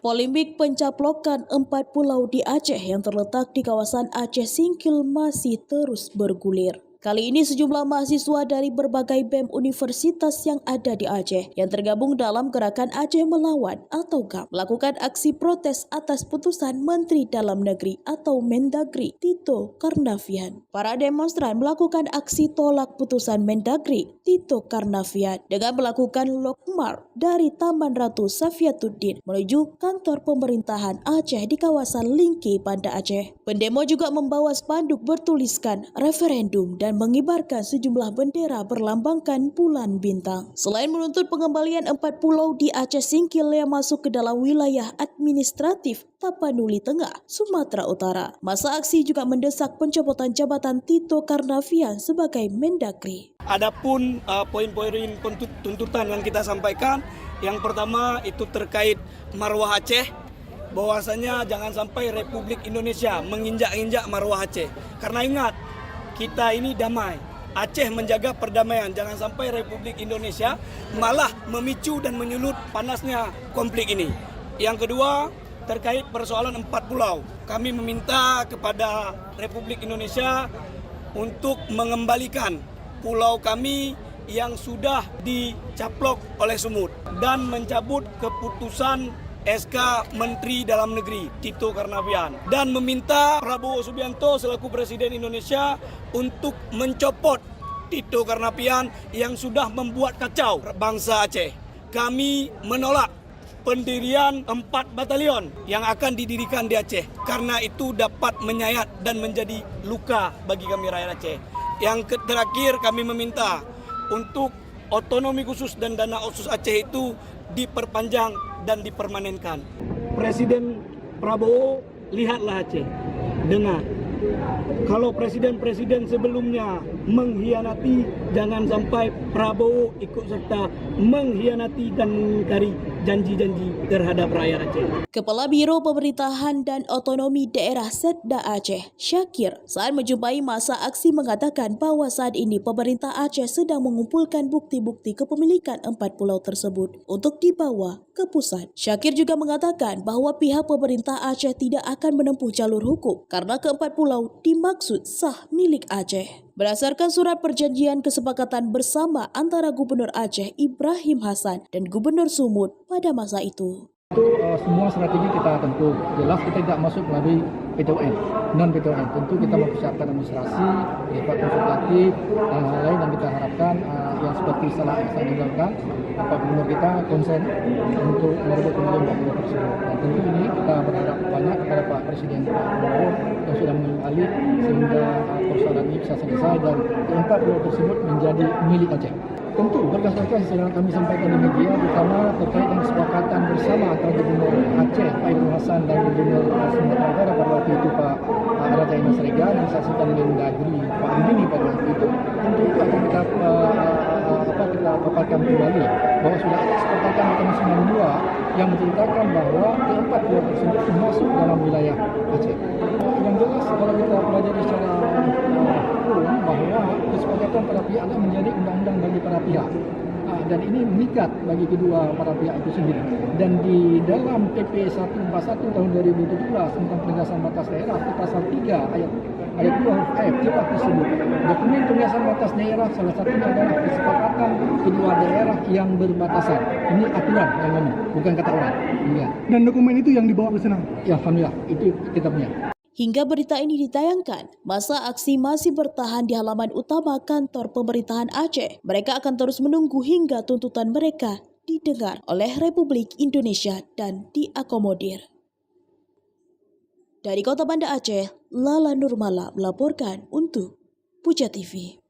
Polemik pencaplokan 4 pulau di Aceh yang terletak di kawasan Aceh Singkil masih terus bergulir. Kali ini sejumlah mahasiswa dari berbagai BEM universitas yang ada di Aceh yang tergabung dalam gerakan Aceh Melawan atau GAM melakukan aksi protes atas putusan Menteri Dalam Negeri atau Mendagri Tito Karnavian. Para demonstran melakukan aksi tolak putusan Mendagri Tito Karnavian dengan melakukan long march dari Taman Ratu Safiatuddin menuju kantor pemerintahan Aceh di kawasan Lingki, Banda Aceh. Pendemo juga membawa spanduk bertuliskan referendum dan mengibarkan sejumlah bendera berlambangkan bulan bintang. Selain menuntut pengembalian 4 pulau di Aceh Singkil yang masuk ke dalam wilayah administratif Tapanuli Tengah, Sumatera Utara, masa aksi juga mendesak pencopotan jabatan Tito Karnavian sebagai Mendagri. Adapun poin-poin tuntutan yang kita sampaikan, yang pertama itu terkait marwah Aceh, bahwasanya jangan sampai Republik Indonesia menginjak-injak marwah Aceh. Karena ingat, kita ini damai. Aceh menjaga perdamaian, jangan sampai Republik Indonesia malah memicu dan menyulut panasnya konflik ini. Yang kedua, terkait persoalan 4 pulau. Kami meminta kepada Republik Indonesia untuk mengembalikan pulau kami yang sudah dicaplok oleh Sumut dan mencabut keputusan SK Menteri Dalam Negeri Tito Karnavian dan meminta Prabowo Subianto selaku Presiden Indonesia untuk mencopot Tito Karnavian yang sudah membuat kacau bangsa Aceh. Kami menolak pendirian 4 batalion yang akan didirikan di Aceh karena itu dapat menyayat dan menjadi luka bagi kami rakyat Aceh. Yang terakhir, kami meminta untuk otonomi khusus dan dana otsus Aceh itu diperpanjang dan dipermanenkan. Presiden Prabowo, lihatlah Aceh, dengar. Kalau presiden-presiden sebelumnya mengkhianati, jangan sampai Prabowo ikut serta mengkhianati dan mengingkari janji-janji terhadap rakyat Aceh. Kepala Biro Pemerintahan dan Otonomi Daerah Setda Aceh, Syakir, saat menjumpai masa aksi mengatakan bahwa saat ini pemerintah Aceh sedang mengumpulkan bukti-bukti kepemilikan 4 pulau tersebut untuk dibawa ke pusat. Syakir juga mengatakan bahwa pihak pemerintah Aceh tidak akan menempuh jalur hukum karena ke-4 pulau dimaksud sah milik Aceh. Berdasarkan surat perjanjian kesepakatan bersama antara Gubernur Aceh Ibrahim Hassan dan Gubernur Sumut pada masa itu. Semua strategi kita tentu jelas kita tidak masuk melalui PTUN, non PTUN. Tentu kita mempersiapkan administrasi, bersifat konsultatif dan hal lain yang kita harapkan yang seperti salah dilakukan Pak Gubernur kita konsen untuk merebut kembali 4 pulau tersebut. Dan tentu ini kita berharap banyak kepada Pak Presiden Pak Prabowo yang sudah mengambil sehingga persoalan ini bisa selesai dan 4 pulau tersebut menjadi milik Aceh. Tentu berdasarkan yang kami sampaikan di media, terutama terkait dengan kesepakatan bersama antara Gubernur Aceh Pak Ibrahim Hassan dan Gubernur Sumatera Utara pada waktu itu Pak Raja Inas Rega dan disaksikan dengan Mendagri Pak Andini pada waktu itu, tentu itu akan kita paparkan kembali bahwa sudah ada kesepakatan tahun 92 yang menceritakan bahwa ke-4 pulau tersebut masuk dalam wilayah Aceh. Yang jelas kalau kita pelajari secara hukum bahwa kesepakatan para pihak adalah menjadi undang-undang bagi para pihak. Dan ini mengikat bagi kedua para pihak itu sendiri. Dan di dalam PP 141 tahun 2017 tentang penegasan batas daerah, di pasal 3 ayat 2 huruf F kita disebut dokumen penegasan batas daerah salah satunya adalah kesepakatan kedua daerah yang berbatasan. Ini aturan yang ini, bukan kata orang. Ya. Dan dokumen itu yang dibawa ke sana? Ya, alhamdulillah itu kita punya. Hingga berita ini ditayangkan, masa aksi masih bertahan di halaman utama kantor pemerintahan Aceh. Mereka akan terus menunggu hingga tuntutan mereka didengar oleh Republik Indonesia dan diakomodir. Dari Kota Banda Aceh, Lala Nurmala melaporkan untuk Puja TV.